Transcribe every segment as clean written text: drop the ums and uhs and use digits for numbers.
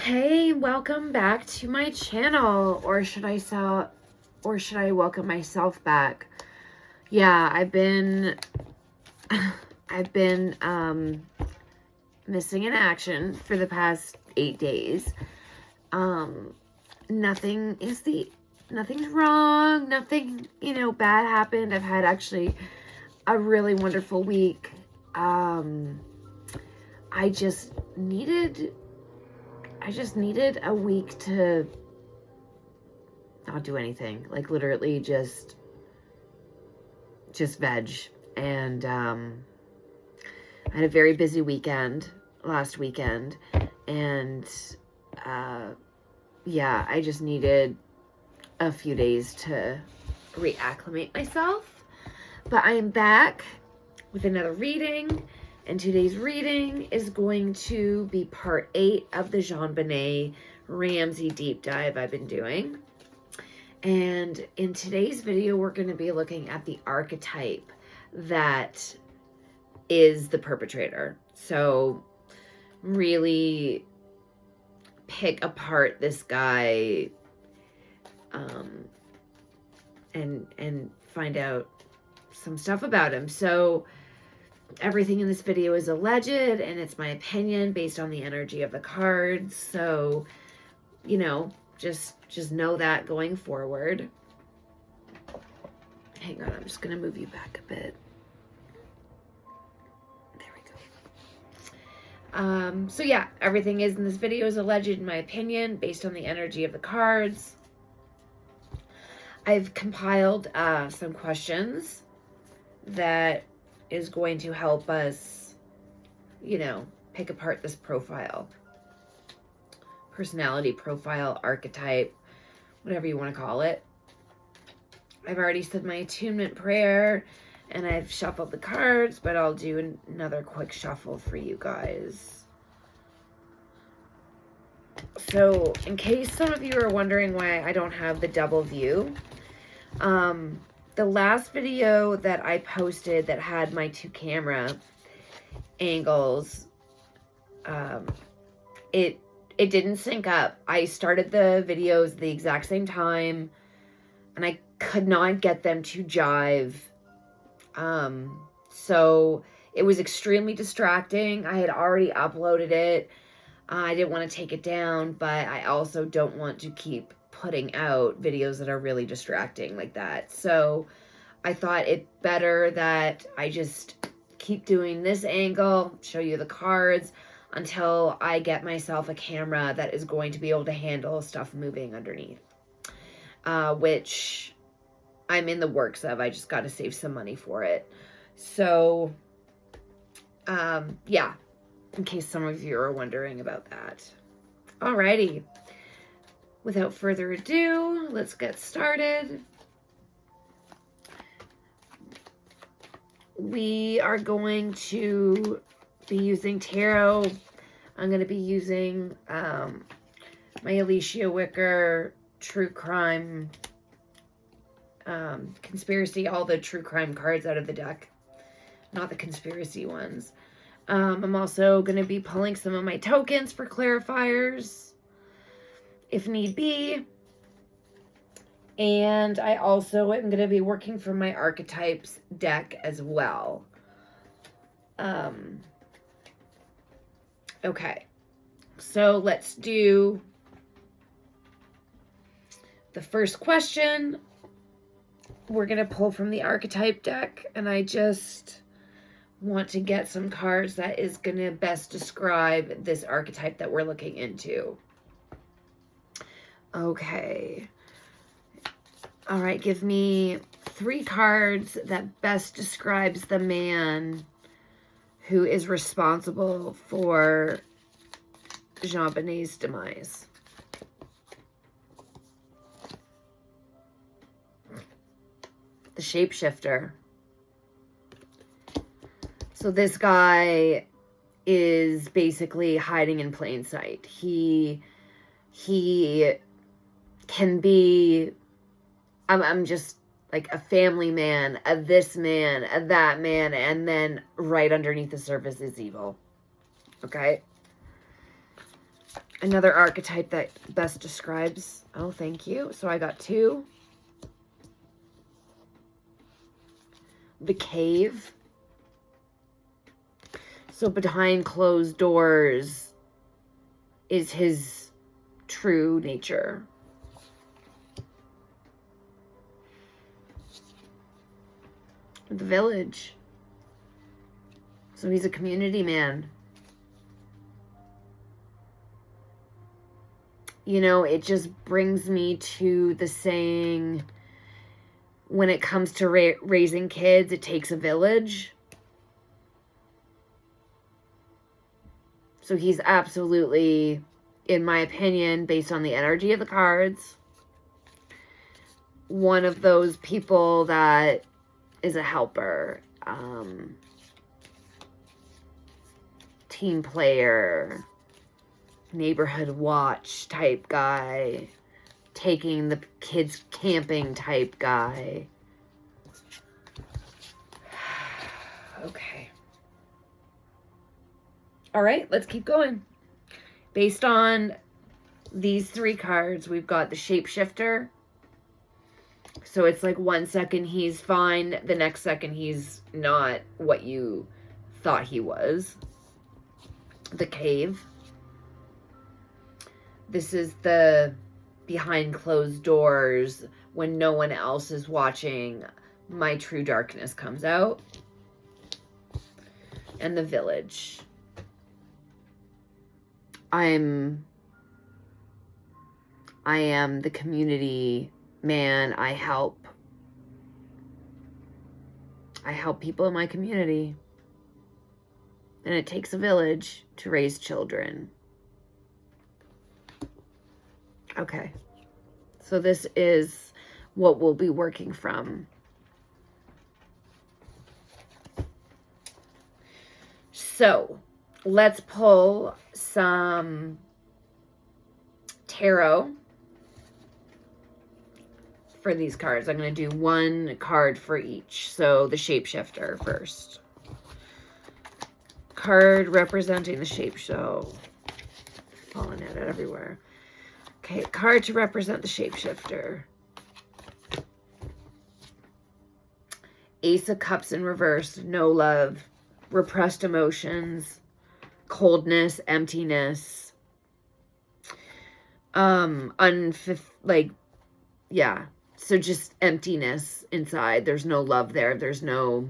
Hey, welcome back to my channel, or should I welcome myself back? Yeah, I've been missing in action for the past 8 days. Nothing's wrong, nothing, bad happened. I've had actually a really wonderful week. I just needed a week to not do anything, like literally just veg. And I had a very busy weekend last weekend, and yeah, I just needed a few days to reacclimate myself. But I am back with another reading. And today's reading is going to be part 8 of the Jon Benet Ramseyz deep dive I've been doing. And in today's video, we're going to be looking at the archetype that is the perpetrator. So really pick apart this guy and find out some stuff about him. So everything in this video is alleged, and it's my opinion based on the energy of the cards. So, just know that going forward. Hang on, I'm just going to move you back a bit. There we go. So yeah, everything is in this video is alleged in my opinion based on the energy of the cards. I've compiled some questions that is going to help us, pick apart this profile. Personality profile, archetype, whatever you want to call it. I've already said my attunement prayer, and I've shuffled the cards, but I'll do another quick shuffle for you guys. So, in case some of you are wondering why I don't have the double view, the last video that I posted that had my 2 camera angles, it didn't sync up. I started the videos the exact same time, and I could not get them to jive. So it was extremely distracting. I had already uploaded it. I didn't want to take it down, but I also don't want to keep putting out videos that are really distracting like that. So I thought it better that I just keep doing this angle, show you the cards until I get myself a camera that is going to be able to handle stuff moving underneath, which I'm in the works of. I just got to save some money for it. So, yeah, in case some of you are wondering about that. Alrighty. Without further ado, let's get started. We are going to be using tarot. I'm going to be using my Alicia Wicker true crime conspiracy, all the true crime cards out of the deck, not the conspiracy ones. I'm also going to be pulling some of my tokens for clarifiers if need be. And I also am going to be working from my archetypes deck as well. Okay, so let's do the first question. We're going to pull from the archetype deck, and I just want to get some cards that is going to best describe this archetype that we're looking into. Okay. All right, give me 3 cards that best describes the man who is responsible for Jon Benet's demise. The shapeshifter. So this guy is basically hiding in plain sight. He can be, I'm just like a family man, a this man, a that man, and then right underneath the surface is evil. Okay? Another archetype that best describes. Oh, thank you. So I got 2. The cave. So behind closed doors is his true nature. The village. So he's a community man. You know, it just brings me to the saying, when it comes to raising kids, it takes a village. So he's absolutely, in my opinion, based on the energy of the cards, one of those people that is a helper, team player, neighborhood watch type guy, taking the kids camping type guy. Okay. All right, let's keep going. Based on these 3 cards, we've got the shapeshifter. So it's like 1 second he's fine, the next second he's not what you thought he was. The cave. This is the behind closed doors, when no one else is watching, my true darkness comes out. And the village. I am the community man. I help people in my community. And it takes a village to raise children. Okay. So this is what we'll be working from. So let's pull some tarot for these cards. I'm going to do 1 card for each. So the shapeshifter first. Card representing the shapeshifter. Falling at it everywhere. Okay, card to represent the shapeshifter. Ace of Cups in reverse. No love. Repressed emotions. Coldness. Emptiness. Yeah. So just emptiness inside. There's no love there. There's no...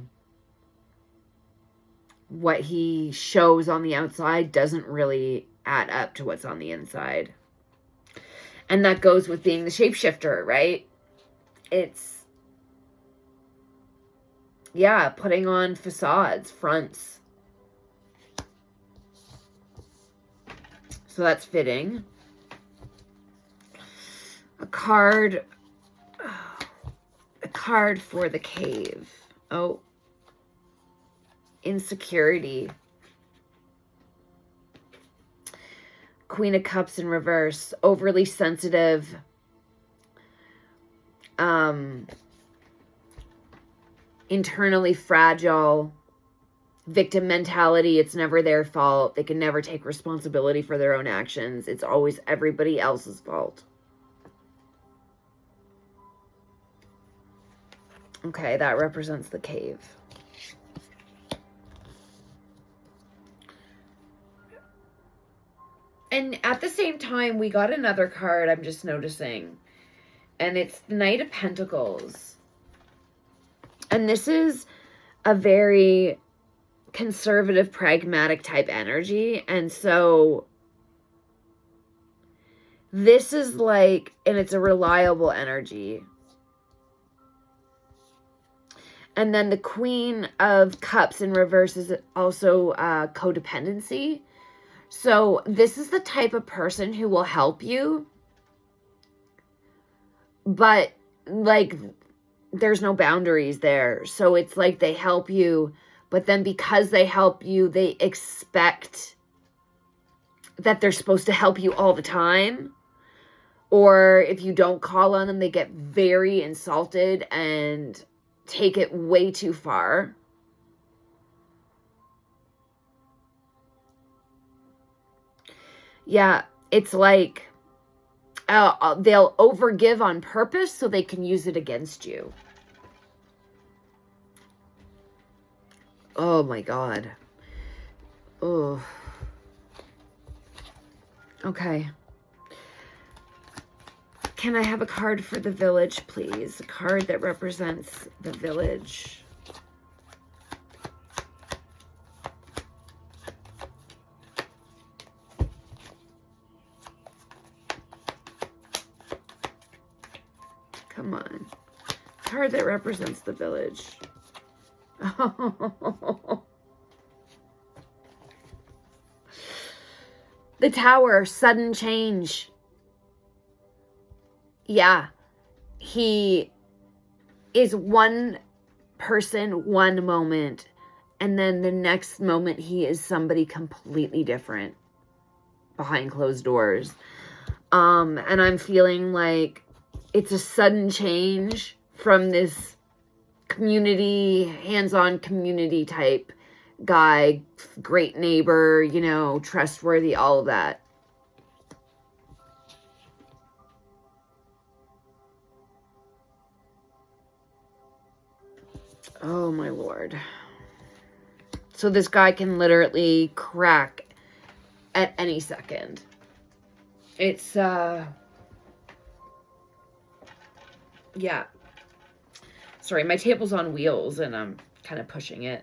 What he shows on the outside doesn't really add up to what's on the inside. And that goes with being the shapeshifter, right? It's, yeah, putting on facades, fronts. So that's fitting. A card for the cave. Oh. Insecurity. Queen of Cups in reverse. Overly sensitive. Internally fragile. Victim mentality. It's never their fault. They can never take responsibility for their own actions. It's always everybody else's fault. Okay, that represents the cave. And at the same time, we got another card I'm just noticing. And it's the Knight of Pentacles. And this is a very conservative, pragmatic type energy. And so this is like, and it's a reliable energy. And then the Queen of Cups in reverse is also codependency. So this is the type of person who will help you, but like there's no boundaries there. So it's like they help you, but then because they help you, they expect that they're supposed to help you all the time. Or if you don't call on them, they get very insulted and take it way too far. Yeah, it's like they'll overgive on purpose so they can use it against you. Oh my God. Oh. Okay. Can I have a card for the village, please? A card that represents the village. Come on. Card that represents the village. Oh. The Tower, sudden change. Yeah. He is one person, one moment, and then the next moment he is somebody completely different behind closed doors. And I'm feeling like it's a sudden change from this community, hands-on community type guy, great neighbor, you know, trustworthy, all of that. Oh my Lord. So this guy can literally crack at any second. It's, yeah. Sorry, my table's on wheels and I'm kind of pushing it.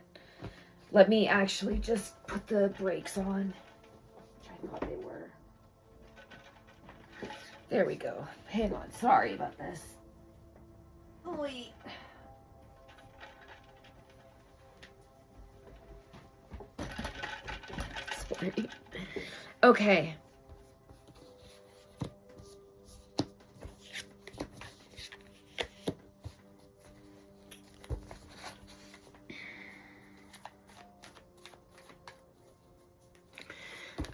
Let me actually just put the brakes on. I thought they were. There we go. Hang on. Sorry about this. Wait. Sorry. Okay.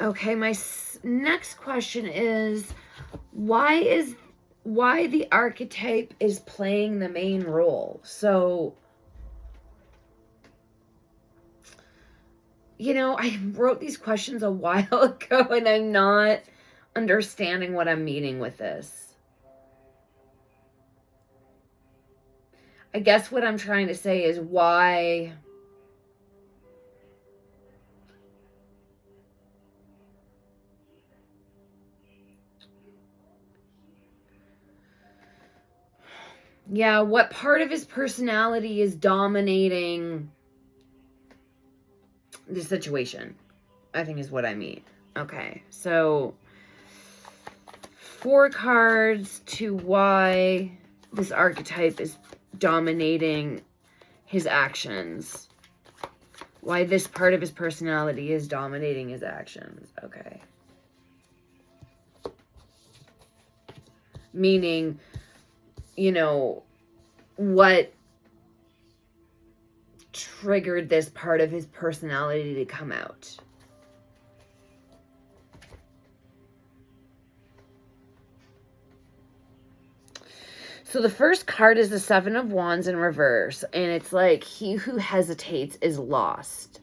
Okay, my next question is why the archetype is playing the main role. So, you know, I wrote these questions a while ago and I'm not understanding what I'm meaning with this. I guess what I'm trying to say is why yeah, what part of his personality is dominating the situation, I think is what I mean. Okay, so 4 cards to why this archetype is dominating his actions. Why this part of his personality is dominating his actions. Okay. Meaning, you know, what triggered this part of his personality to come out. So the first card is the 7 of Wands in reverse, and it's like, he who hesitates is lost.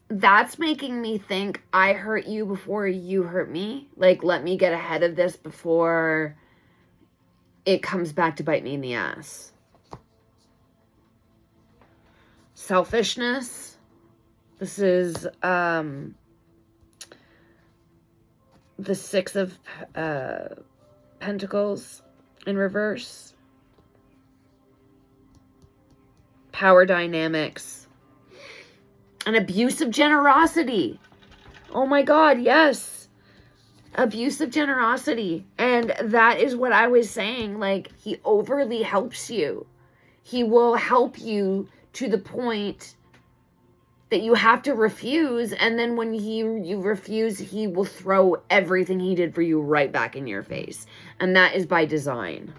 That's making me think I hurt you before you hurt me. Like, let me get ahead of this before it comes back to bite me in the ass. Selfishness. This is the 6 of Pentacles in reverse. Power dynamics. An abuse of generosity. Oh my God, yes. Abuse of generosity. And that is what I was saying. Like, he overly helps you. He will help you to the point that you have to refuse. And then when you refuse, he will throw everything he did for you right back in your face. And that is by design.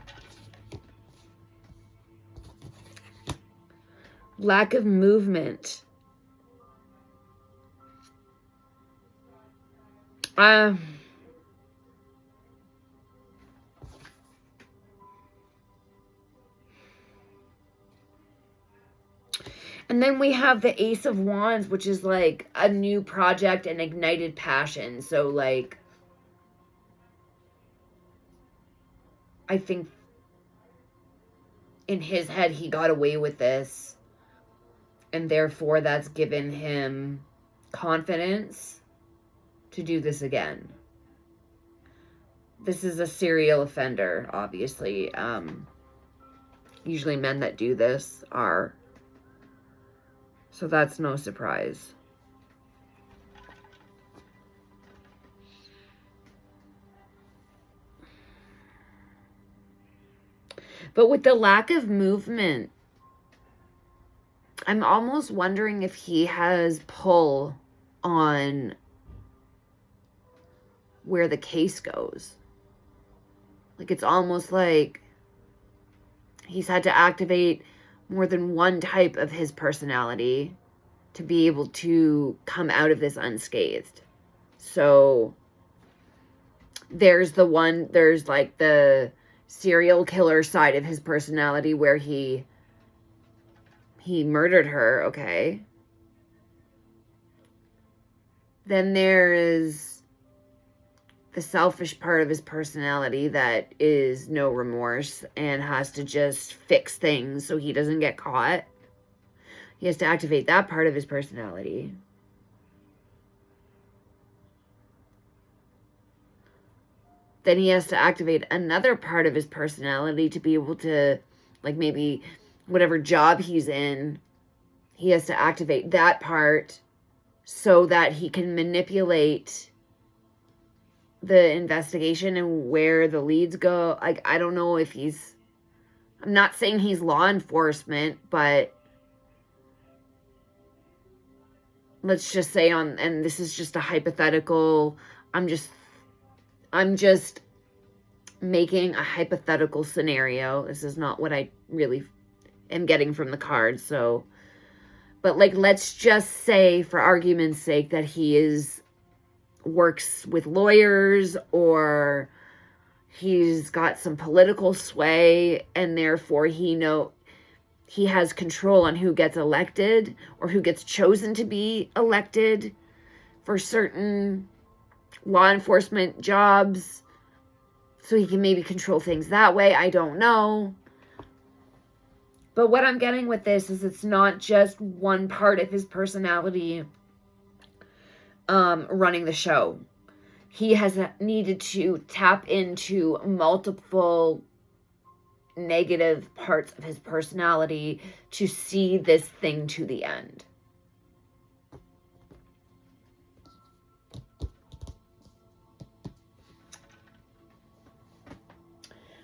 Lack of movement. And then we have the Ace of Wands, which is like a new project and ignited passion. So like, I think in his head, he got away with this. And therefore, that's given him confidence to do this again. This is a serial offender, obviously. Usually men that do this are. So that's no surprise. But with the lack of movement, I'm almost wondering if he has pull on where the case goes. Like, it's almost like he's had to activate more than one type of his personality to be able to come out of this unscathed. So there's like the serial killer side of his personality where he murdered her, okay. Then there is the selfish part of his personality that is no remorse and has to just fix things so he doesn't get caught. He has to activate that part of his personality. Then he has to activate another part of his personality to be able to, like, maybe whatever job he's in, he has to activate that part so that he can manipulate the investigation and where the leads go. Like, I don't know if I'm not saying he's law enforcement, but let's just say and this is just a hypothetical, I'm just making a hypothetical scenario. This is not what I really am getting from the cards, so, but like, let's just say for argument's sake that he works with lawyers, or he's got some political sway, and therefore he has control on who gets elected or who gets chosen to be elected for certain law enforcement jobs. So he can maybe control things that way. I don't know. But what I'm getting with this is it's not just one part of his personality running the show. He has needed to tap into multiple negative parts of his personality to see this thing to the end.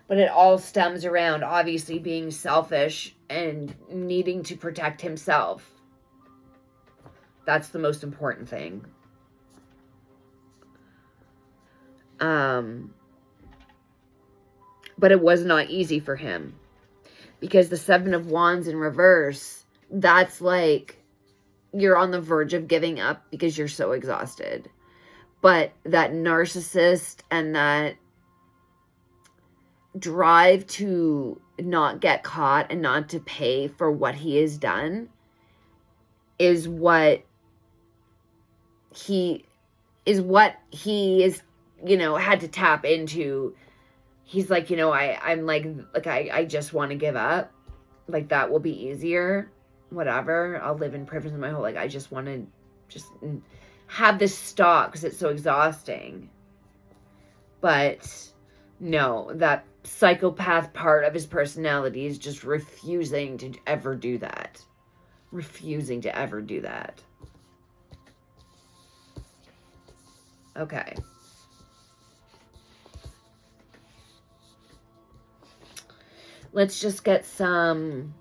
But it all stems around obviously being selfish and needing to protect himself. That's the most important thing. But it was not easy for him, because the Seven of Wands in reverse, that's like you're on the verge of giving up because you're so exhausted. But that narcissist and that drive to not get caught and not to pay for what he has done is what he is, had to tap into. He's like, I'm like I just want to give up. Like, that will be easier. Whatever. I'll live in prison my whole life. I just want to just have this stop because it's so exhausting. But no, that psychopath part of his personality is just refusing to ever do that. Refusing to ever do that. Okay. Let's just get some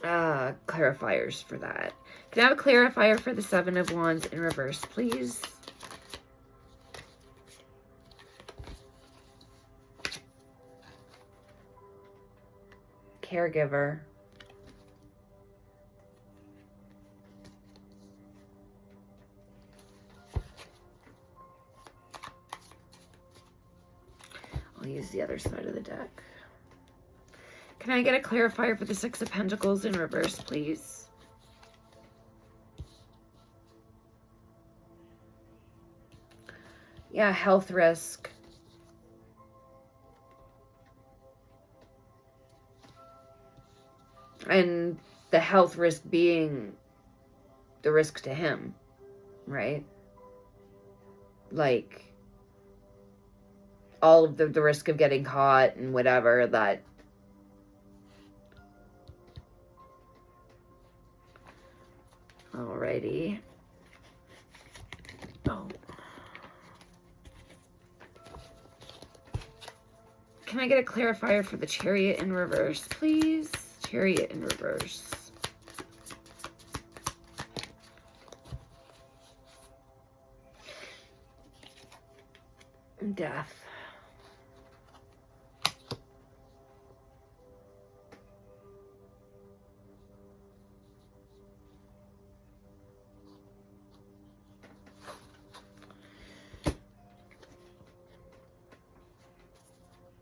clarifiers for that. Can I have a clarifier for the Seven of Wands in reverse, please? Caregiver. I'll use the other side of the deck. Can I get a clarifier for the Six of Pentacles in reverse, please? Yeah, health risk. And the health risk being the risk to him, right? Like, all of the risk of getting caught and whatever, that... Alrighty. Oh. Can I get a clarifier for the Chariot in reverse, please? Chariot in reverse. Death.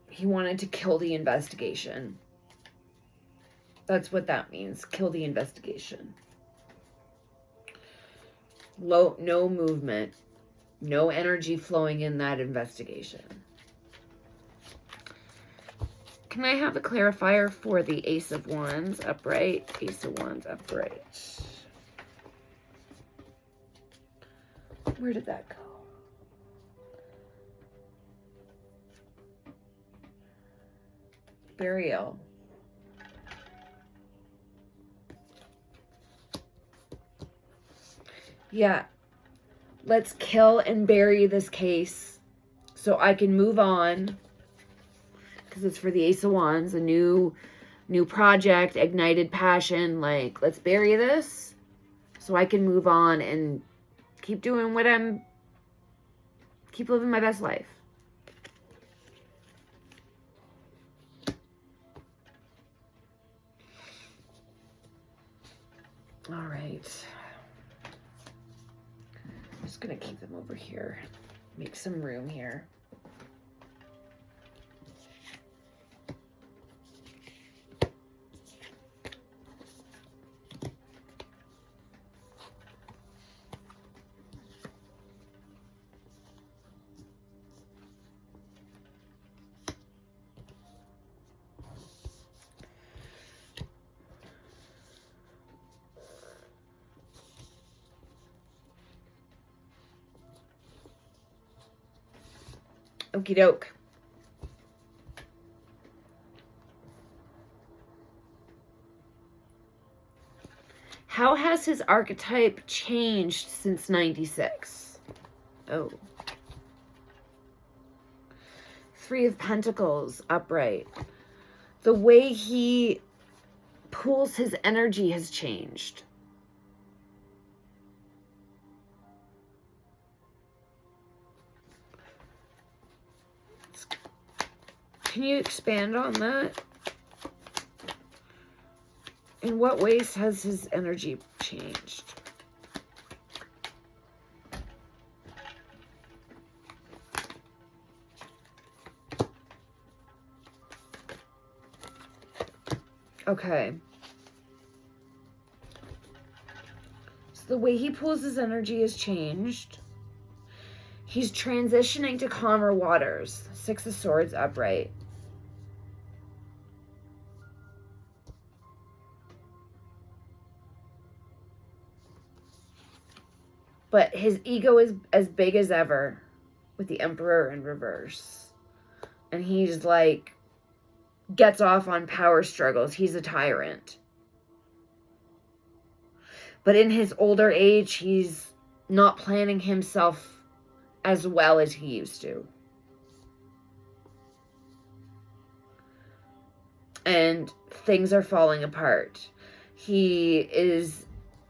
He wanted to kill the investigation. That's what that means. Kill the investigation. No movement. No energy flowing in that investigation. Can I have a clarifier for the Ace of Wands upright? Ace of Wands upright. Where did that go? Burial. Yeah. Let's kill and bury this case so I can move on. Because it's for the Ace of Wands, a new project, ignited passion. Like, let's bury this so I can move on and keep doing what keep living my best life. All right. I'm just going to keep them over here. Make some room here. Okie doke. How has his archetype changed since 96? Oh. Three of Pentacles upright. The way he pulls his energy has changed. Can you expand on that? In what ways has his energy changed? Okay. So the way he pulls his energy has changed. He's transitioning to calmer waters. Six of Swords upright. But his ego is as big as ever with the Emperor in reverse. And he's like, gets off on power struggles. He's a tyrant. But in his older age, he's not planning himself as well as he used to. And things are falling apart. This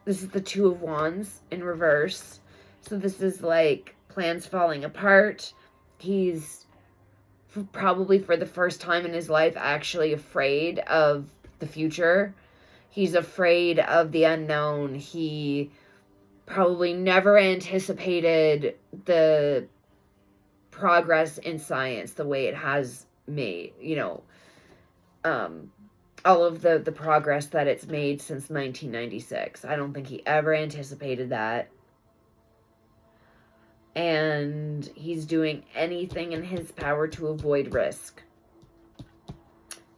is the Two of Wands in reverse. So this is like plans falling apart. He's probably for the first time in his life actually afraid of the future. He's afraid of the unknown. He probably never anticipated the progress in science the way it has made, all of the progress that it's made since 1996. I don't think he ever anticipated that. and he's doing anything in his power to avoid risk.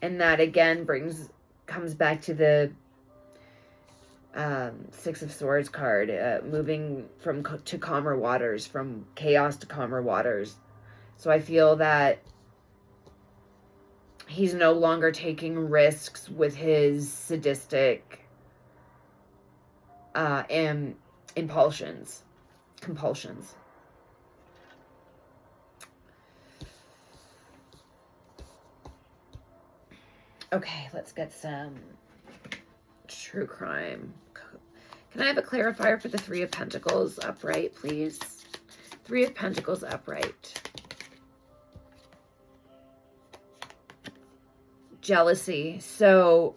And that again comes back to the Six of Swords card, moving to calmer waters, from chaos to calmer waters. So I feel that he's no longer taking risks with his sadistic compulsions. Okay, let's get some true crime. Can I have a clarifier for the Three of Pentacles upright, please? Three of Pentacles upright. Jealousy. So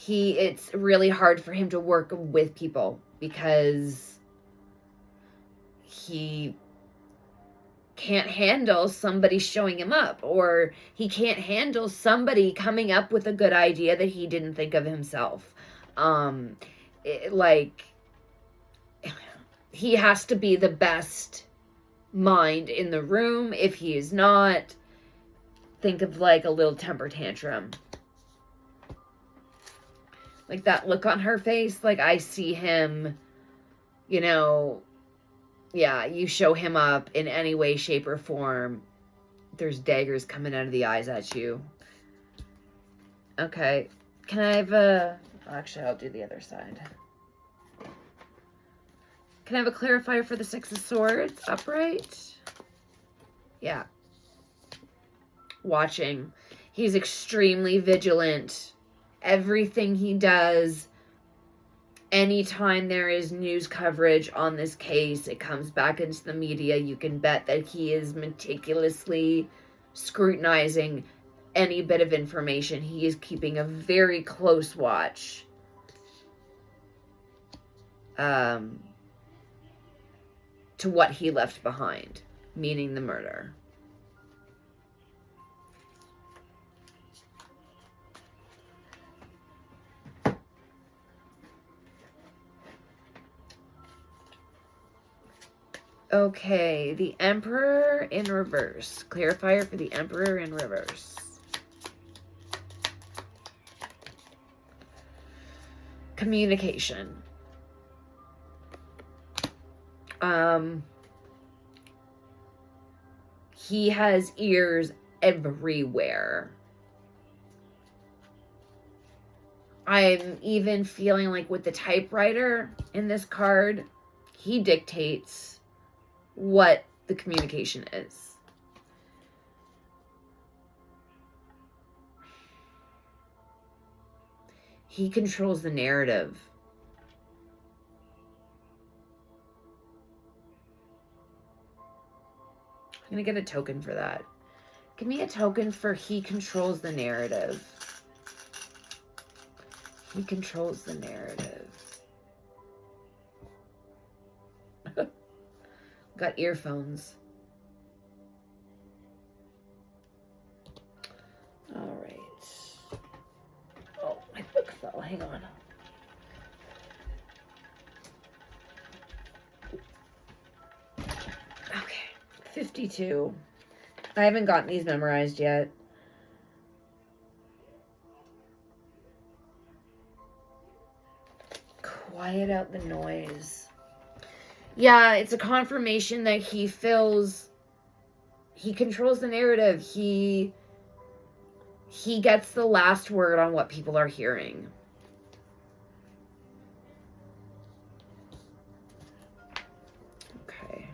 it's really hard for him to work with people because he can't handle somebody showing him up, or he can't handle somebody coming up with a good idea that he didn't think of himself. He has to be the best mind in the room. If he is not, think of like a little temper tantrum. Like that look on her face, like I see him, you know, yeah, you show him up in any way, shape, or form, there's daggers coming out of the eyes at you. Okay, can I have actually, I'll do the other side. Can I have a clarifier for the Six of Swords upright? Yeah. Watching. He's extremely vigilant. Everything he does, anytime there is news coverage on this case, it comes back into the media. You can bet that he is meticulously scrutinizing any bit of information. He is keeping a very close watch. To what he left behind, meaning the murder. Okay, the Emperor in reverse. Clarifier for the Emperor in reverse. Communication. He has ears everywhere. I'm even feeling like with the typewriter in this card, he dictates what the communication is. He controls the narrative. I'm going to get a token for that. Give me a token for he controls the narrative. He controls the narrative. Got earphones. All right. Oh, my book fell. Hang on. Okay. 52. I haven't gotten these memorized yet. Quiet out the noise. Yeah, it's a confirmation that he controls the narrative. He gets the last word on what people are hearing. Okay.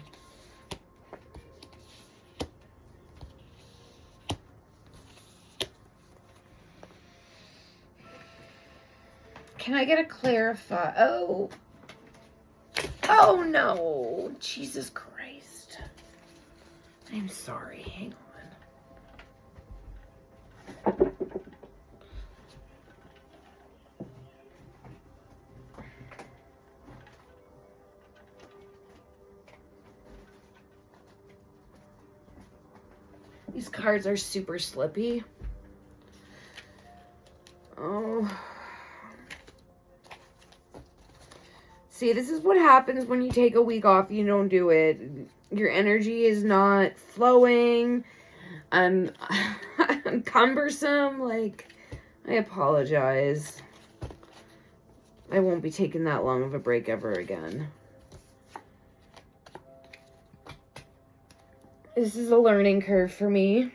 Can I get a clarify? Oh no, Jesus Christ. I'm sorry, hang on. These cards are super slippy. Oh. See, this is what happens when you take a week off. You don't do it. Your energy is not flowing. I'm cumbersome. Like, I apologize. I won't be taking that long of a break ever again. This is a learning curve for me.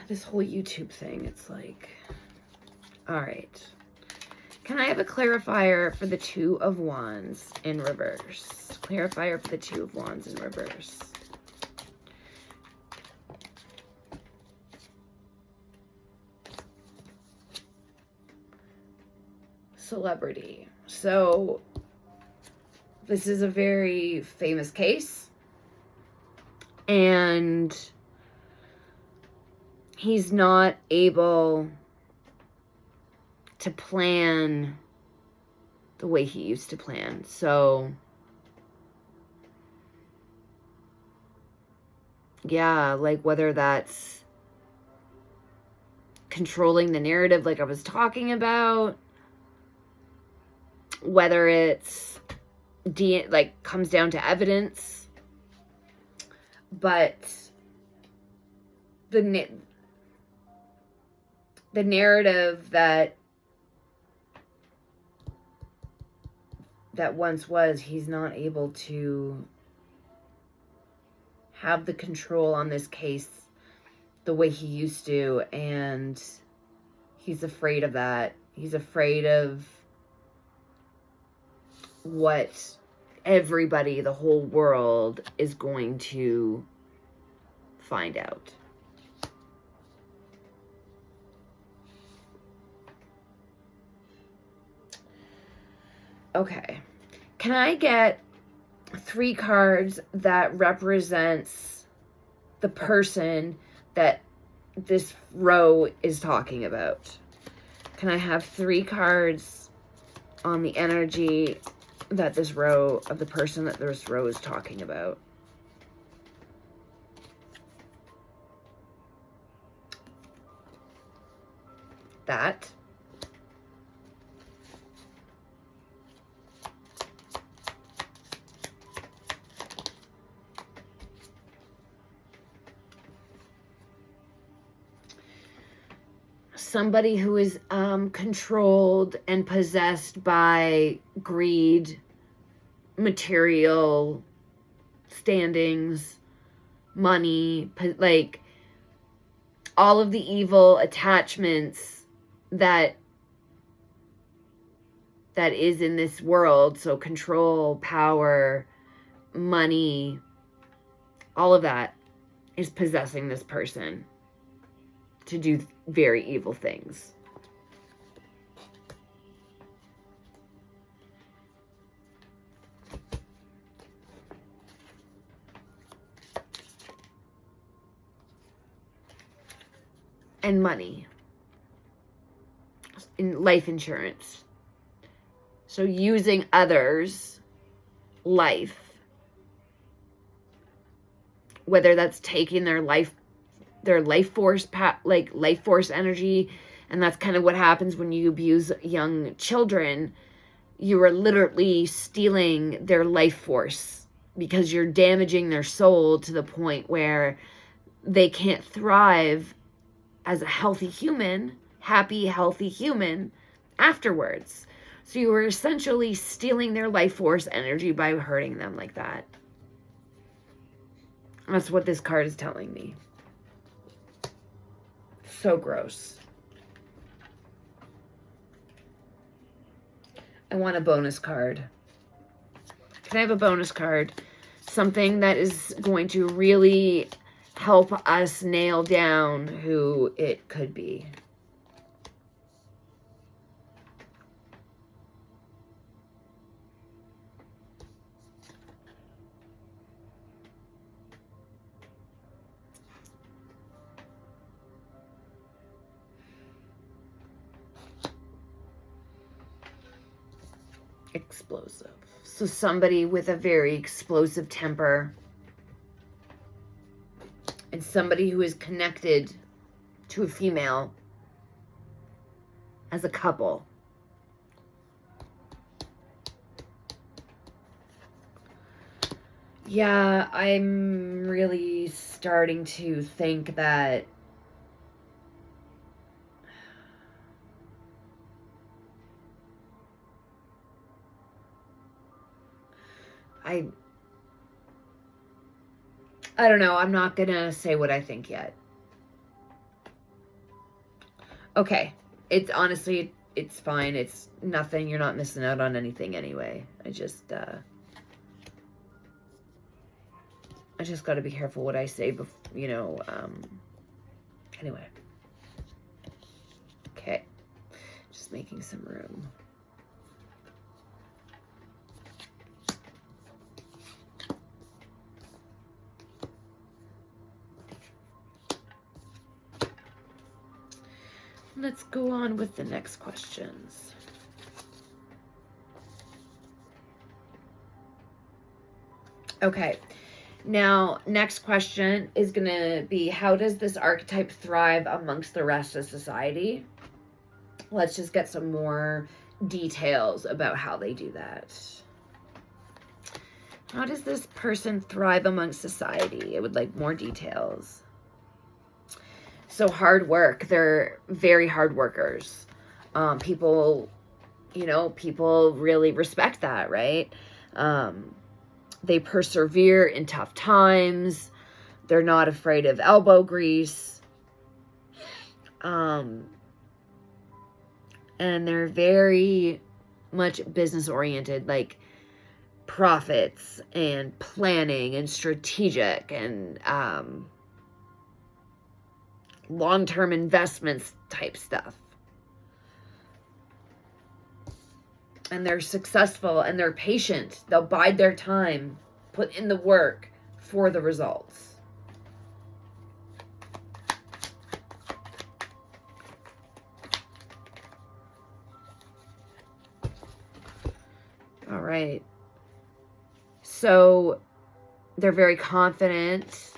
This whole YouTube thing, it's like, all right. Can I have a clarifier for the Two of Wands in reverse? Clarifier for the Two of Wands in reverse. Celebrity. So, this is a very famous case. And he's not able to plan the way he used to plan. So, yeah, like whether that's controlling the narrative like I was talking about, whether it's like comes down to evidence, but the narrative that once was, he's not able to have the control on this case the way he used to, and he's afraid of that. He's afraid of what everybody, the whole world, is going to find out. Okay. Can I get 3 cards that represents the person that this row is talking about? Can I have 3 cards on the energy that this row, of the person that this row is talking about? That. Somebody who is controlled and possessed by greed, material standings, money, like all of the evil attachments that is in this world. So control, power, money, all of that is possessing this person to do very evil things. And money. In life insurance. So using others' life, whether that's taking their life force, like life force energy, and that's kind of what happens when you abuse young children. You are literally stealing their life force because you're damaging their soul to the point where they can't thrive as a healthy human, happy, healthy human afterwards. So you are essentially stealing their life force energy by hurting them like that. That's what this card is telling me. So gross. I want a bonus card. Can I have a bonus card? Something that is going to really help us nail down who it could be. Explosive. So somebody with a very explosive temper, and somebody who is connected to a female as a couple. Yeah, I'm really starting to think that I don't know. I'm not gonna say what I think yet. Okay. It's honestly, it's fine. It's nothing. You're not missing out on anything anyway. I just got to be careful what I say, you know, anyway. Okay. Just making some room. Let's go on with the next questions. Okay. Now, next question is going to be, how does this archetype thrive amongst the rest of society? Let's just get some more details about how they do that. How does this person thrive amongst society? I would like more details. So hard work. They're very hard workers. People, you know, people really respect that, right? They persevere in tough times. They're not afraid of elbow grease. And they're very much business oriented, like profits and planning and strategic and long-term investments type stuff. And they're successful and they're patient. They'll bide their time, put in the work for the results. All right. So they're very confident.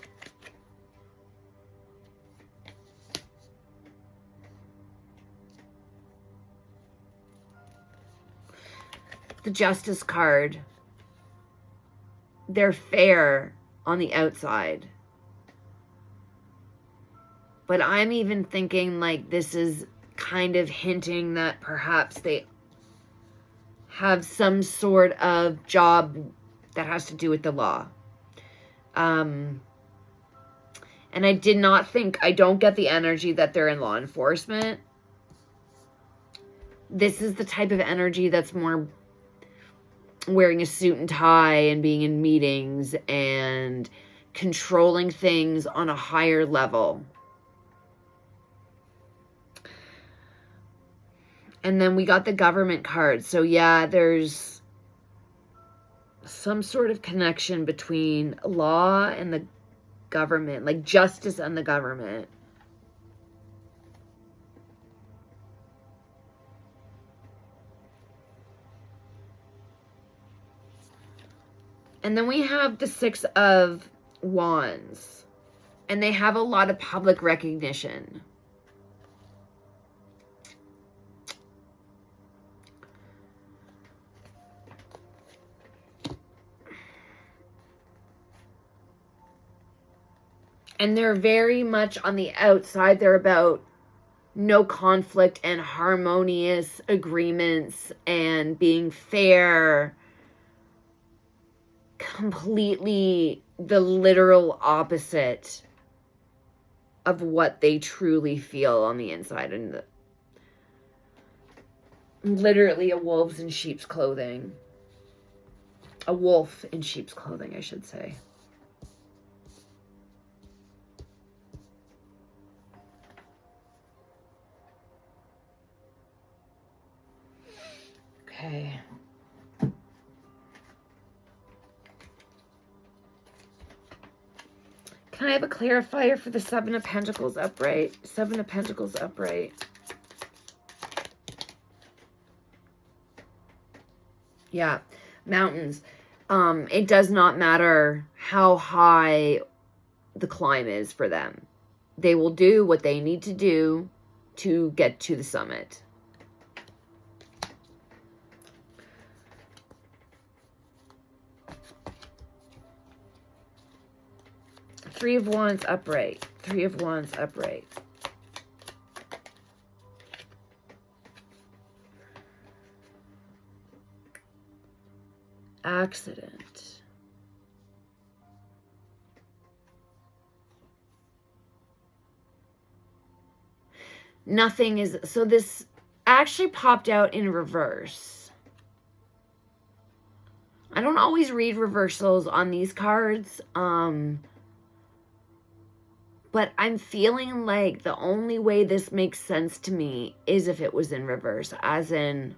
The Justice card. They're fair on the outside. But I'm even thinking like this is kind of hinting that perhaps they have some sort of job that has to do with the law. And I don't get the energy that they're in law enforcement. This is the type of energy that's more wearing a suit and tie and being in meetings and controlling things on a higher level. And then we got the government card. So yeah, there's some sort of connection between law and the government, like justice and the government. And then we have the Six of Wands. And they have a lot of public recognition. And they're very much on the outside. They're about no conflict and harmonious agreements and being fair. Completely the literal opposite of what they truly feel on the inside. And literally a wolf in sheep's clothing. A wolf in sheep's clothing, I should say. Okay. Can I have a clarifier for the Seven of Pentacles upright? Seven of Pentacles upright. Yeah, mountains. It does not matter how high the climb is for them. They will do what they need to do to get to the summit. Three of Wands upright. Three of Wands upright. Accident. Nothing is, so this actually popped out in reverse. I don't always read reversals on these cards, but I'm feeling like the only way this makes sense to me is if it was in reverse, as in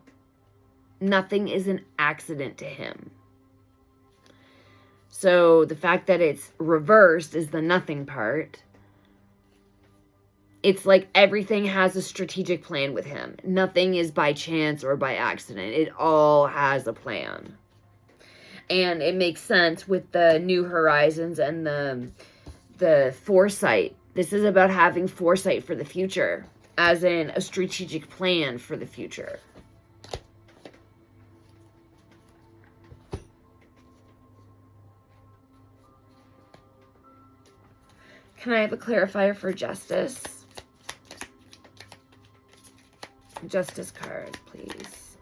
nothing is an accident to him. So the fact that it's reversed is the nothing part. It's like everything has a strategic plan with him. Nothing is by chance or by accident. It all has a plan. And it makes sense with the new horizons and the foresight. This is about having foresight for the future, as in a strategic plan for the future. Can I have a clarifier for justice? Justice card, please.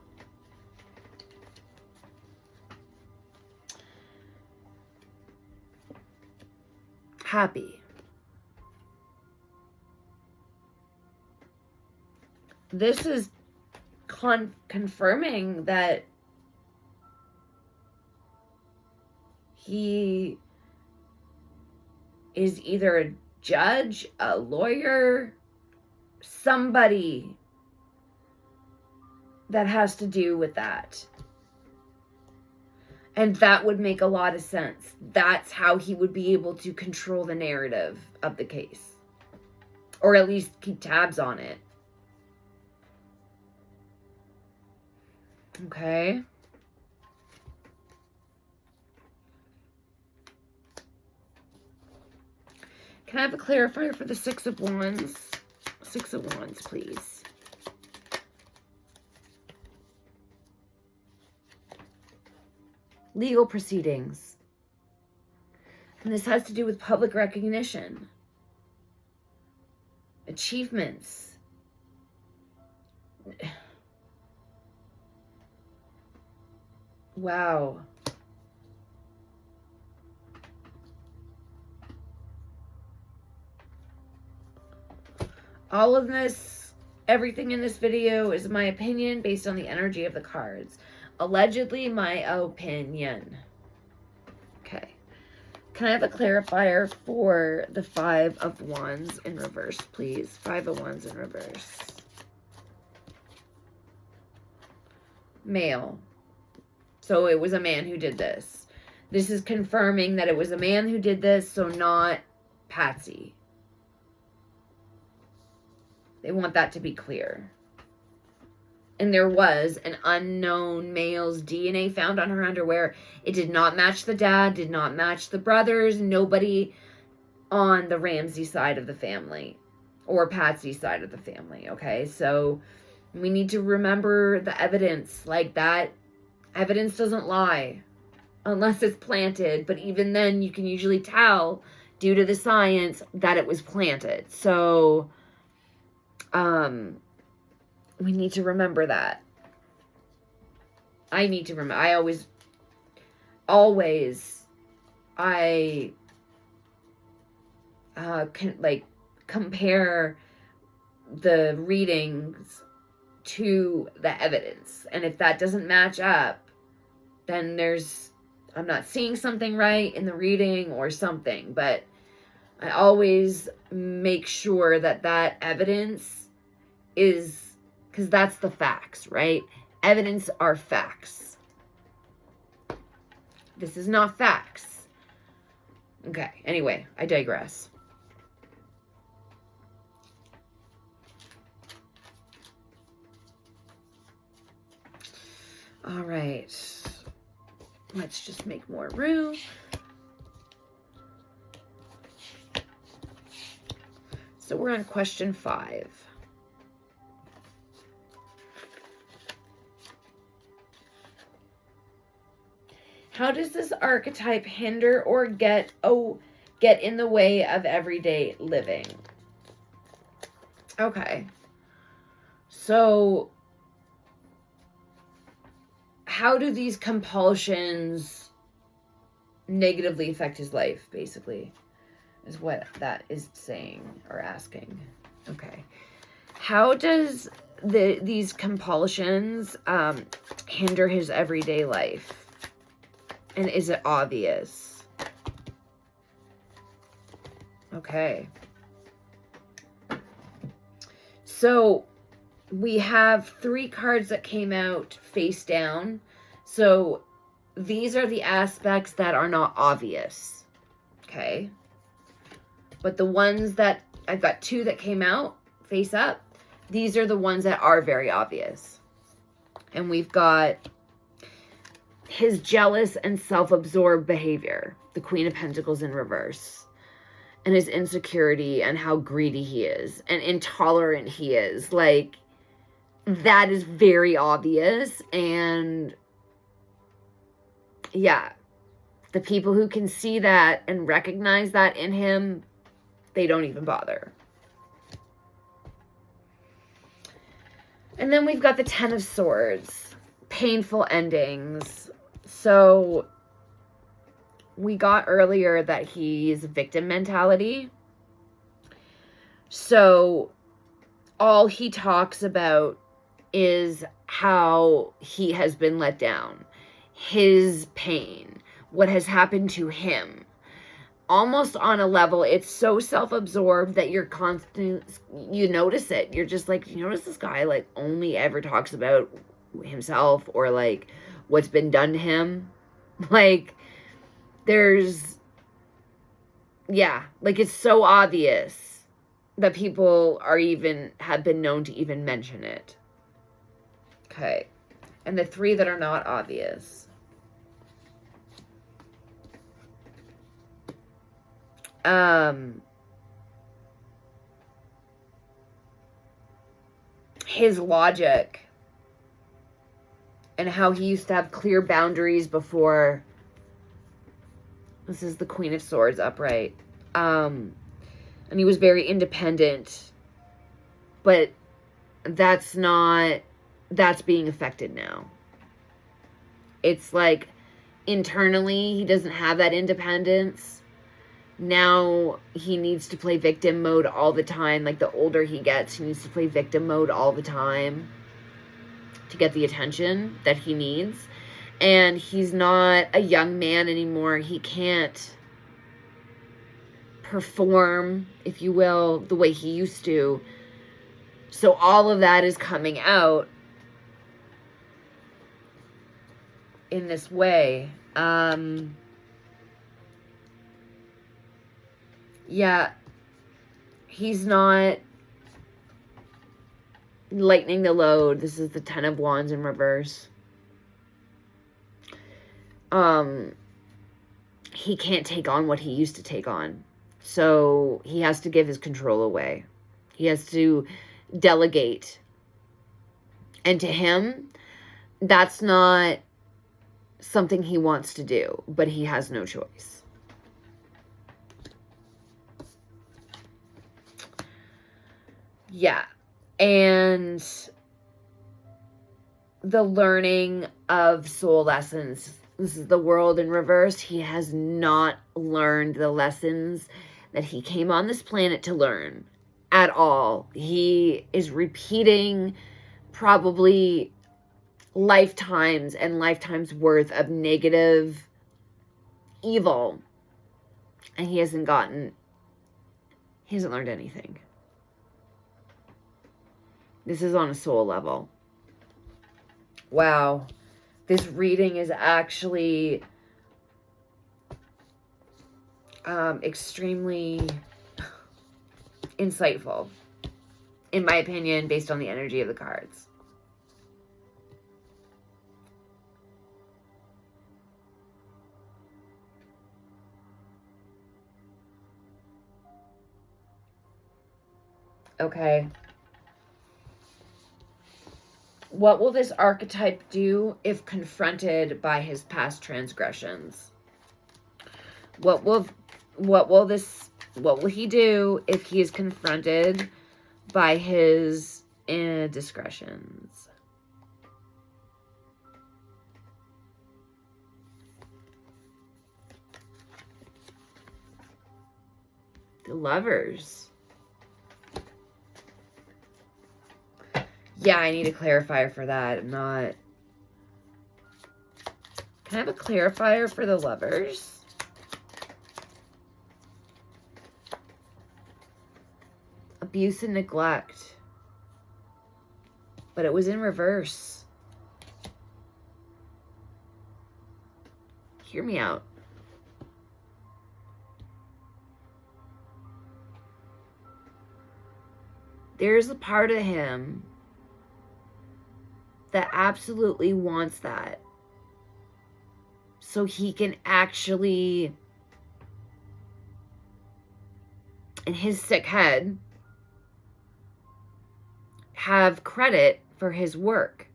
Happy. This is confirming that he is either a judge, a lawyer, somebody that has to do with that. And that would make a lot of sense. That's how he would be able to control the narrative of the case. Or at least keep tabs on it. Okay. Can I have a clarifier for the Six of Wands? Six of Wands, please. Legal proceedings. And this has to do with public recognition. Achievements. Wow. All of this, everything in this video is my opinion based on the energy of the cards. Allegedly, my opinion. Okay. Can I have a clarifier for the Five of Wands in reverse, please? Five of Wands in reverse. Male. So it was a man who did this. This is confirming that it was a man who did this, so not Patsy. They want that to be clear. And there was an unknown male's DNA found on her underwear. It did not match the dad, did not match the brothers, nobody on the Ramsey side of the family or Patsy's side of the family, okay? So we need to remember the evidence. Like, that evidence doesn't lie unless it's planted, but even then you can usually tell due to the science that it was planted. So we need to remember that. I need to remember. I always can, like, compare the readings to the evidence. And if that doesn't match up, then I'm not seeing something right in the reading or something. But I always make sure that that evidence is, because that's the facts, right? Evidence are facts. This is not facts. Okay, anyway, I digress. All right. Let's just make more room. So we're on question 5. How does this archetype hinder or get get in the way of everyday living. Okay. So, how do these compulsions negatively affect his life, basically, is what that is saying or asking. Okay. How does these compulsions hinder his everyday life? And is it obvious? Okay. So we have 3 cards that came out face down. So these are the aspects that are not obvious. Okay. But the ones that, I've got 2 that came out face up. These are the ones that are very obvious. And we've got his jealous and self-absorbed behavior, the Queen of Pentacles in reverse, and his insecurity and how greedy he is and intolerant he is. Like, that is very obvious. And yeah, the people who can see that and recognize that in him, they don't even bother. And then we've got the 10 of Swords, painful endings. So we got earlier that he's victim mentality. So all he talks about is how he has been let down, his pain, what has happened to him. Almost on a level, it's so self-absorbed that you're you notice it. You're just like, you notice this guy like only ever talks about himself or like what's been done to him. Like yeah, like it's so obvious that people have been known to even mention it. Okay. And the 3 that are not obvious. His logic and how he used to have clear boundaries before. This is the Queen of Swords upright. And he was very independent, but that's being affected now. It's like internally he doesn't have that independence. Now he needs to play victim mode all the time. Like the older he gets, he needs to play victim mode all the time to get the attention that he needs. And he's not a young man anymore. He can't perform, if you will, the way he used to. So all of that is coming out in this way. Yeah, he's not lightening the load. This is the 10 of Wands in reverse. He can't take on what he used to take on. So he has to give his control away. He has to delegate. And to him, that's not something he wants to do, but he has no choice. Yeah. And the learning of soul lessons. This is the World in reverse. He has not learned the lessons that he came on this planet to learn at all. He is repeating probably lifetimes and lifetimes worth of negative evil. And he hasn't learned anything. This is on a soul level. Wow. This reading is actually extremely insightful, in my opinion, based on the energy of the cards. Okay. What will this archetype do if confronted by his past transgressions? What will what will he do if he is confronted by his indiscretions? The Lovers. Yeah, I need a clarifier for that. I'm not... Can I have a clarifier for the Lovers? Abuse and neglect. But it was in reverse. Hear me out. There's a part of him that absolutely wants that. So he can actually, in his sick head, have credit for his work.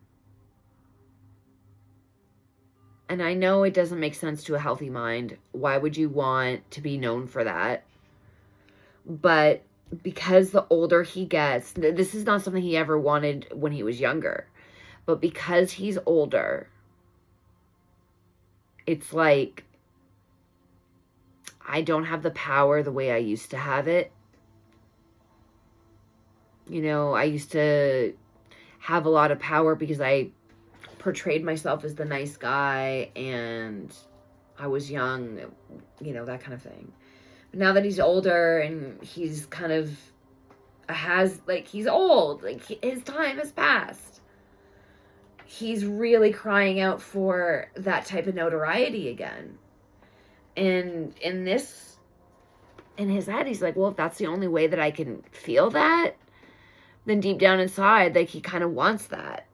And I know it doesn't make sense to a healthy mind. Why would you want to be known for that? But because the older he gets, this is not something he ever wanted when he was younger. But because he's older, it's like, I don't have the power the way I used to have it. You know, I used to have a lot of power because I portrayed myself as the nice guy and I was young, you know, that kind of thing. But now that he's older and he's kind of he's old, like his time has passed. He's really crying out for that type of notoriety again. And in his head, he's like, well, if that's the only way that I can feel that, then deep down inside, like, he kind of wants that.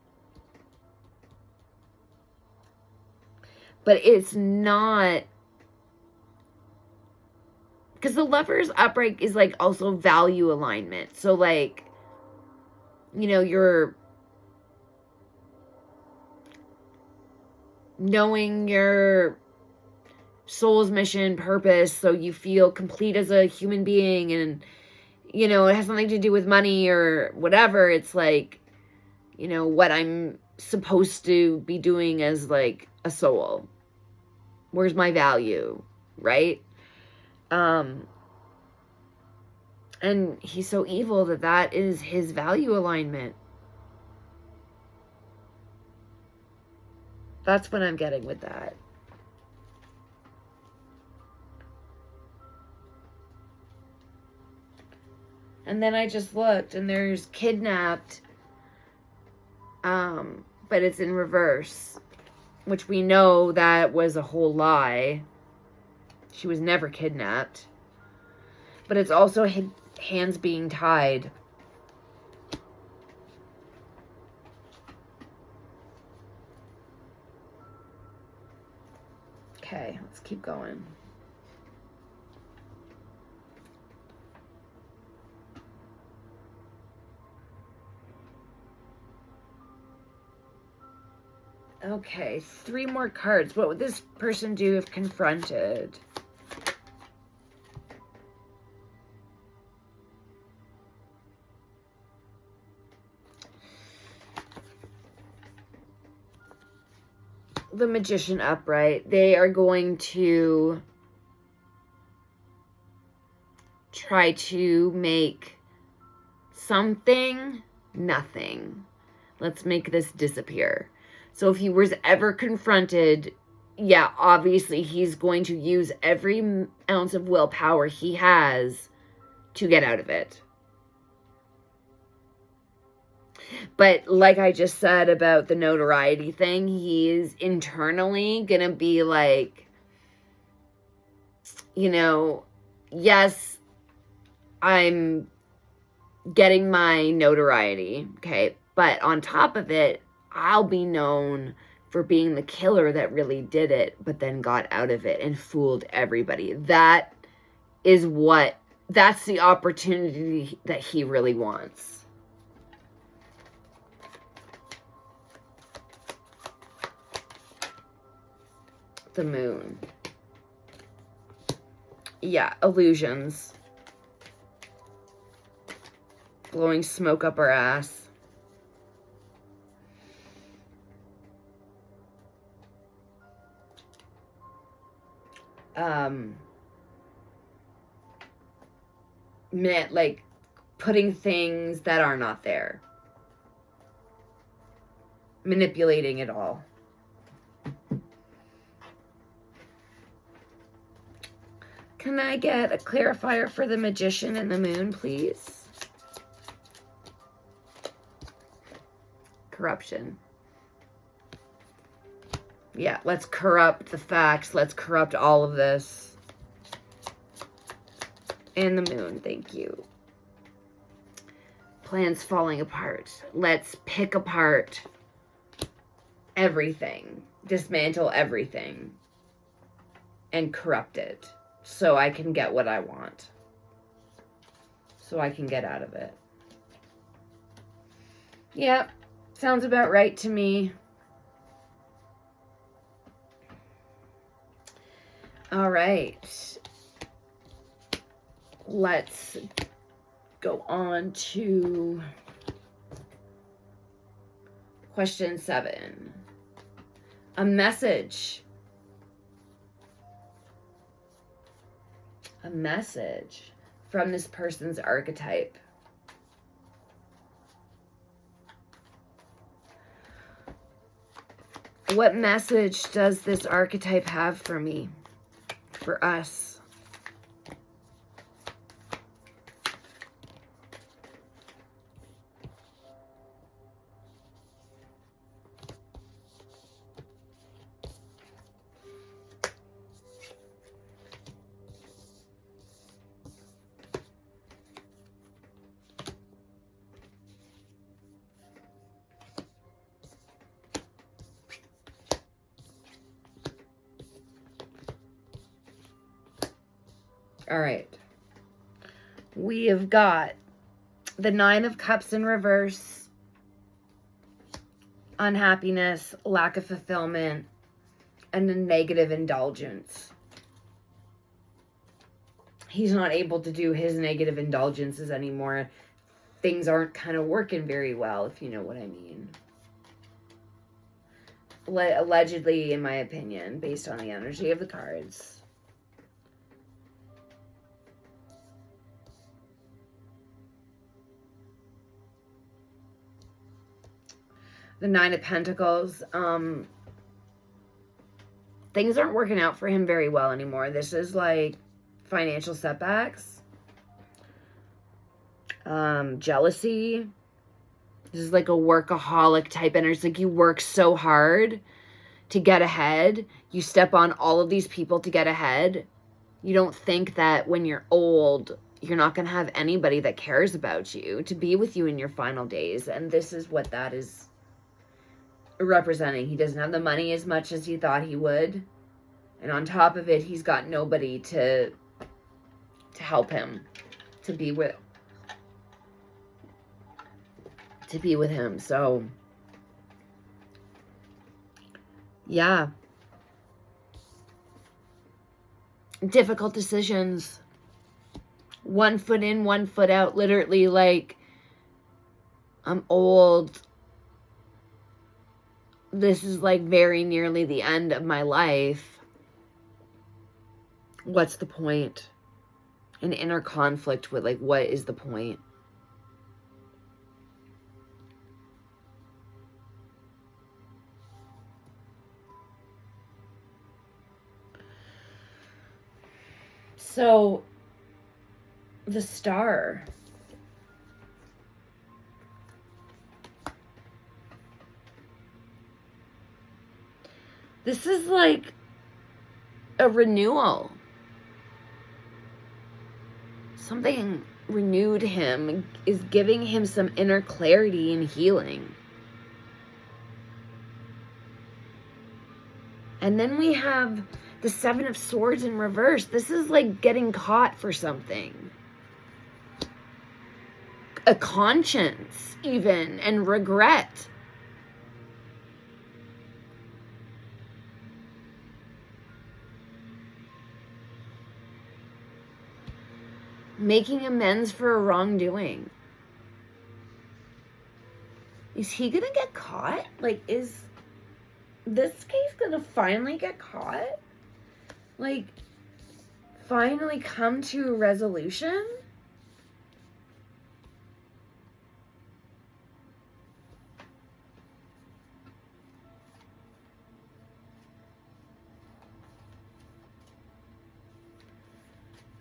But it's not, because the Lover's upright is, like, also value alignment. So, like, you know, you're knowing your soul's mission, purpose, so you feel complete as a human being, and, you know, it has something to do with money or whatever. It's like, you know, what I'm supposed to be doing as, like, a soul. Where's my value, right? And he's so evil that is his value alignment. That's what I'm getting with that. And then I just looked, and there's kidnapped, but it's in reverse, which we know that was a whole lie. She was never kidnapped. But it's also hands being tied. Okay, let's keep going. Okay, 3 more cards. What would this person do if confronted? The Magician upright. They are going to try to make something nothing. Let's make this disappear. So if he was ever confronted, yeah, obviously he's going to use every ounce of willpower he has to get out of it. But like I just said about the notoriety thing, he's internally going to be like, you know, yes, I'm getting my notoriety, okay? But on top of it, I'll be known for being the killer that really did it, but then got out of it and fooled everybody. That's the opportunity that he really wants. The Moon. Yeah, illusions. Blowing smoke up our ass. Like putting things that are not there. Manipulating it all. Can I get a clarifier for the Magician and the Moon, please? Corruption. Yeah, let's corrupt the facts. Let's corrupt all of this. And the Moon, thank you. Plans falling apart. Let's pick apart everything. Dismantle everything. And corrupt it. So I can get what I want. So I can get out of it. Yep. Sounds about right to me. All right. Let's go on to question 7. A message. A message from this person's archetype. What message does this archetype have for me? For us? All right. We have got the 9 of Cups in reverse. Unhappiness, lack of fulfillment, and a negative indulgence. He's not able to do his negative indulgences anymore. Things aren't kind of working very well, if you know what I mean. Allegedly, in my opinion, based on the energy of the cards. The 9 of Pentacles. Things aren't working out for him very well anymore. This is like financial setbacks. Jealousy. This is like a workaholic type energy. It's like you work so hard to get ahead. You step on all of these people to get ahead. You don't think that when you're old, you're not going to have anybody that cares about you to be with you in your final days. And this is what that is representing. He doesn't have the money as much as he thought he would. And on top of it, he's got nobody to help him, to be with him. So, yeah. Difficult decisions. One foot in, one foot out. Literally, like, I'm old. This is like very nearly the end of my life. What's the point? An inner conflict with, like, what is the point? So, the Star. This is like a renewal. Something renewed him, is giving him some inner clarity and healing. And then we have the 7 of Swords in reverse. This is like getting caught for something. A conscience, even, and regret. making amends for a wrongdoing. Is he gonna get caught? Like, is this case gonna finally get caught? Like, finally come to a resolution?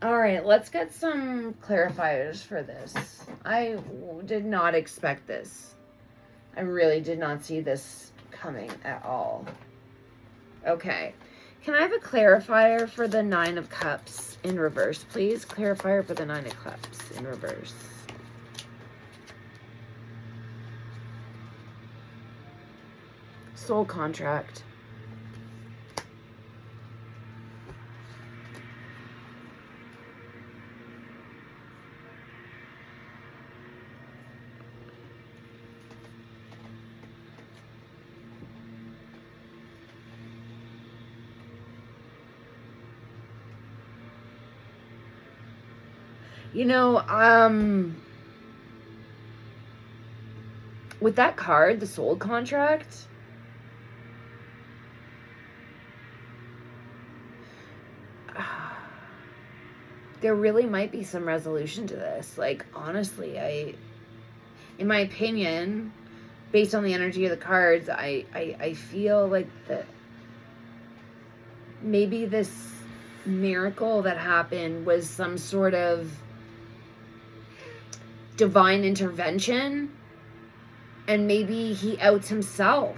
All right, let's get some clarifiers for this. I did not expect this. I really did not see this coming at all. Okay. Can I have a clarifier for the 9 of Cups in reverse, please? Clarifier for the 9 of Cups in reverse. Soul contract. You know, with that card, the soul contract, there really might be some resolution to this. Like, honestly, in my opinion, based on the energy of the cards, I feel like that maybe this miracle that happened was some sort of divine intervention, and maybe he outs himself.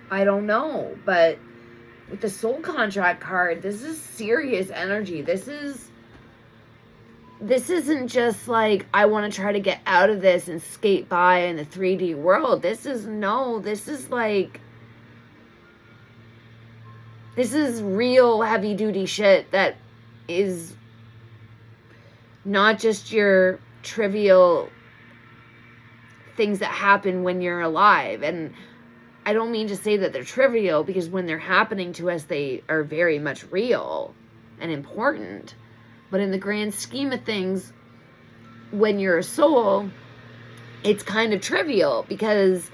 I don't know, but with the soul contract card, this is serious energy. This isn't just like, I want to try to get out of this and skate by in the 3D world. This is real heavy duty shit that is not just your trivial things that happen when you're alive. And I don't mean to say that they're trivial, because when they're happening to us, they are very much real and important. But in the grand scheme of things, when you're a soul, it's kind of trivial, because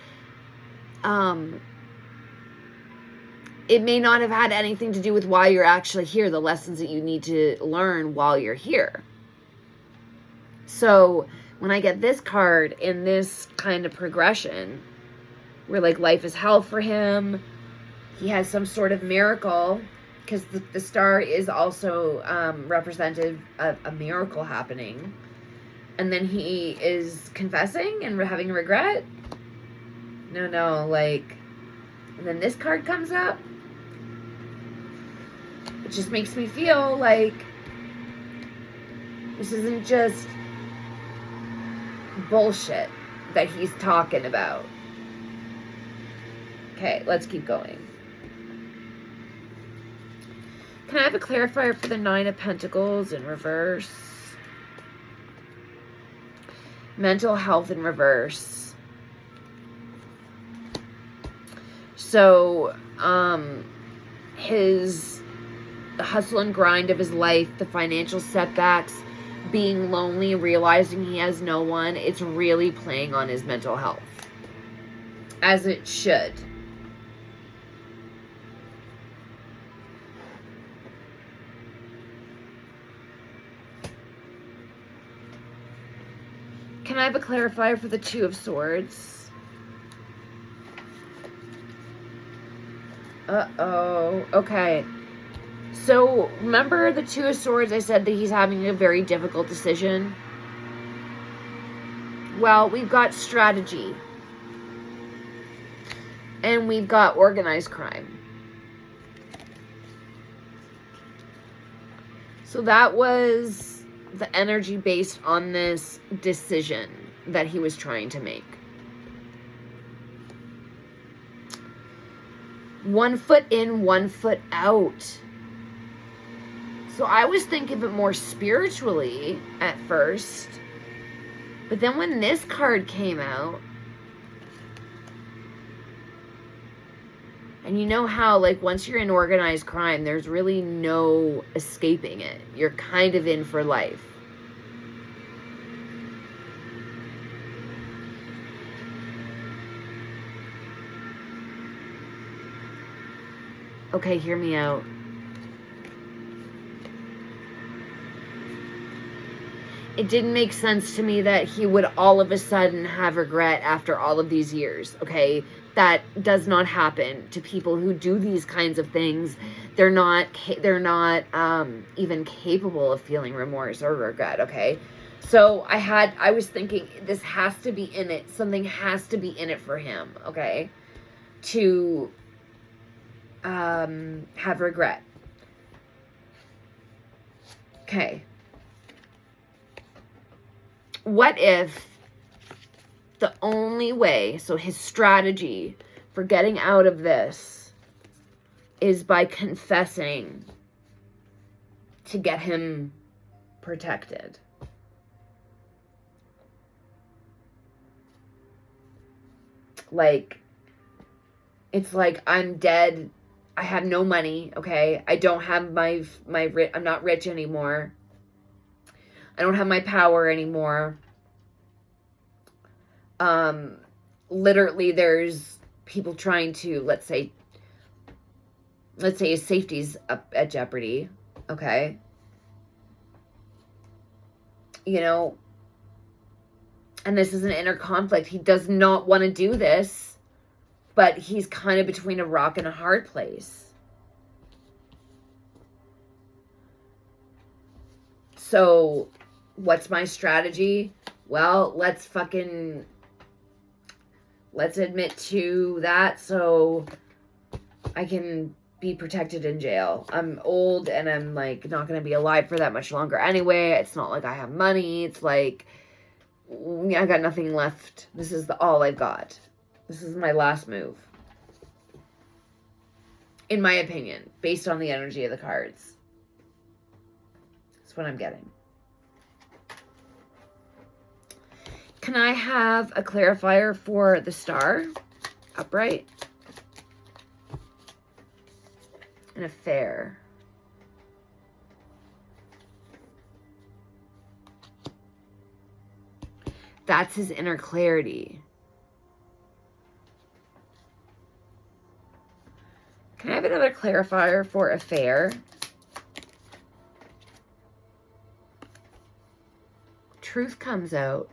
it may not have had anything to do with why you're actually here, the lessons that you need to learn while you're here. So when I get this card in this kind of progression, where like life is hell for him, he has some sort of miracle, because the star is also representative of a miracle happening, and then he is confessing and having regret. Like, and then this card comes up. It just makes me feel like this isn't just bullshit that he's talking about. Okay, let's keep going. Can I have a clarifier for the 9 of Pentacles in reverse? Mental health in reverse. So, the hustle and grind of his life, the financial setbacks, being lonely, realizing he has no one, it's really playing on his mental health. As it should. Can I have a clarifier for the 2 of Swords? Uh-oh. Okay. So, remember the 2 of Swords, I said that he's having a very difficult decision? Well, we've got strategy. And we've got organized crime. So that was the energy based on this decision that he was trying to make. 1 foot in, 1 foot out. So I was thinking of it more spiritually at first. But then when this card came out, and you know how, like, once you're in organized crime, there's really no escaping it. You're kind of in for life. Okay, hear me out. It didn't make sense to me that he would all of a sudden have regret after all of these years, okay? That does not happen to people who do these kinds of things. They're not even capable of feeling remorse or regret, okay? So I was thinking this has to be in it. Something has to be in it for him, okay? To have regret. Okay. What if the only way, so his strategy for getting out of this is by confessing to get him protected? Like, it's like, I'm dead. I have no money, okay? I don't have I'm not rich anymore. I don't have my power anymore. Literally there's people trying to, let's say his safety's up at jeopardy, okay? You know, and this is an inner conflict. He does not want to do this, but he's kind of between a rock and a hard place. So, what's my strategy? Well, let's admit to that so I can be protected in jail. I'm old and I'm like not going to be alive for that much longer anyway. It's not like I have money. It's like I got nothing left. This is all I've got. This is my last move. In my opinion, based on the energy of the cards. That's what I'm getting. Can I have a clarifier for the star? Upright. An affair. That's his inner clarity. Can I have another clarifier for affair? Truth comes out.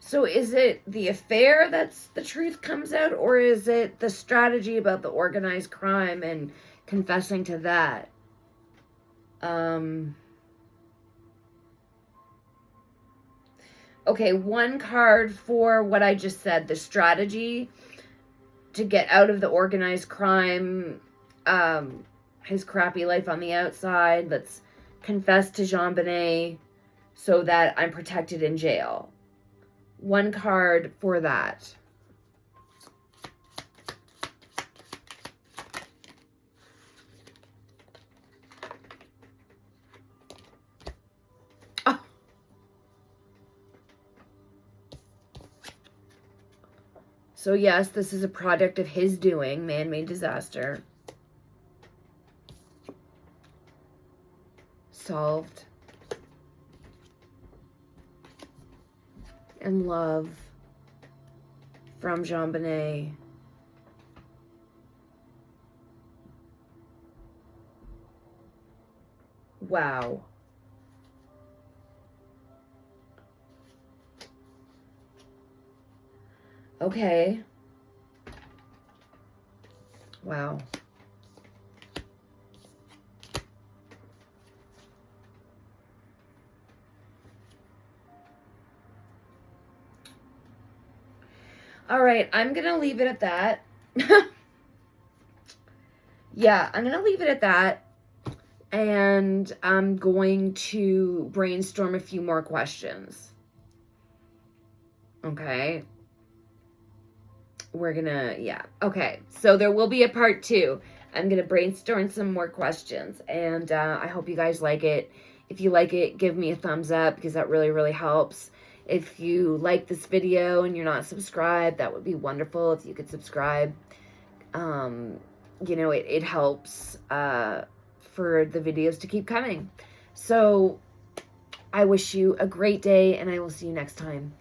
So is it the affair that's the truth comes out, or is it the strategy about the organized crime and confessing to that? Okay, one card for what I just said, the strategy to get out of the organized crime, his crappy life on the outside. Let's confess to Jon Benet so that I'm protected in jail. One card for that. Oh. So yes, this is a product of his doing, man-made disaster. Solved. And love from Jon Benet. Wow. Okay. Wow. All right, I'm going to leave it at that. Yeah, I'm going to leave it at that. And I'm going to brainstorm a few more questions. Okay. We're going to, yeah. Okay, so there will be a part 2. I'm going to brainstorm some more questions, and I hope you guys like it. If you like it, give me a thumbs up, because that really, really helps. If you like this video and you're not subscribed, that would be wonderful if you could subscribe. You know, it helps for the videos to keep coming. So I wish you a great day, and I will see you next time.